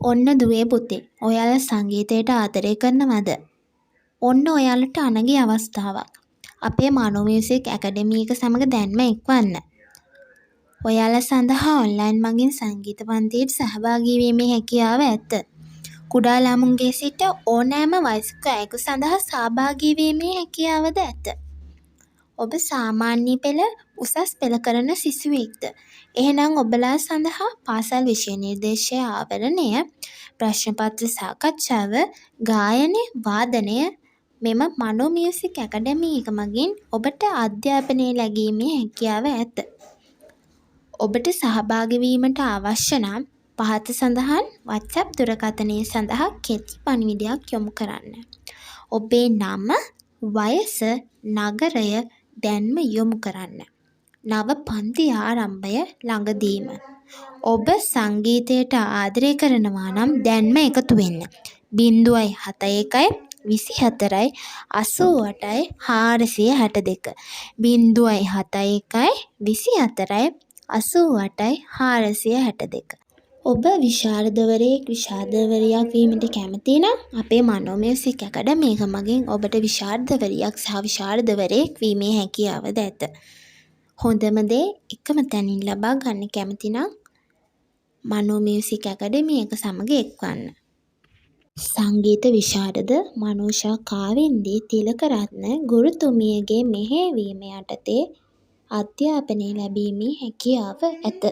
ඔන්න දුවේ පුතේ, ඔයාලා සංගීතයට ආදරය කරනවද? ඔන්න ඔයාලට අනගි අවස්ථාවක්. අපේ මනෝ මියුසික් ඇකඩමි එක සමග දැන්ම එක්වන්න. ඔයාලා සඳහා ඔන්ලයින් මගින් සංගීත පන්තියට සහභාගී වීමේ හැකියාව ඇත. කුඩා ළමුන්ගේ සිට ඕනෑම වයසක අයෙකු සඳහා සහභාගී වීමේ හැකියාවද ඇත. ඔබ සාමාන්‍ය පෙළ උසස් පෙළ කරන සිසුවෙක්ද? එහෙනම් ඔබලා සඳහා පාසල් විෂය නිර්දේශය ආවරණය, ප්‍රශ්න පත්‍ර සාකච්ඡාව, ගායනය, වාදනය මෙම මනෝ මියුසික් ඇකඩමි එක මගින් ඔබට අධ්‍යාපනය ලැබීමේ හැකියාව ඇත. ඔබට සහභාගී වීමට අවශ්‍ය නම් පහත සඳහන් WhatsApp දුරකථනය සඳහා කෙටි පණිවිඩයක් යොමු කරන්න. ඔබේ නම, වයස, නගරය දැන්ම යොමු කරන්න. නව පන්ති ආරම්භය ළඟදීම. ඔබ සංගීතයට ආදරය කරනවා නම් දැන්ම එකතු වෙන්න. 071 24 88 462 071 24 88 462. ඔබ විශාරදවරයෙක් විශාරදවරියක් වීමට කැමති නම් අපේ මනෝ මියුසික් ඇකඩමි එක මගින් ඔබට විශාරදවරියක් සහ විශාරදවරයෙක් වීමේ හැකියාවද ඇත. හොඳම දේ එකම තැනින් ලබා ගන්න කැමති නම් මනෝ මියුසික් ඇකඩමි එක සමග එක්වන්න. සංගීත විශාරද මනෝෂා කාවින්දී තිලකරත්න ගුරුතුමියගේ මෙහෙයවීම යටතේ අධ්‍යාපනය ලැබීමේ හැකියාව ඇත.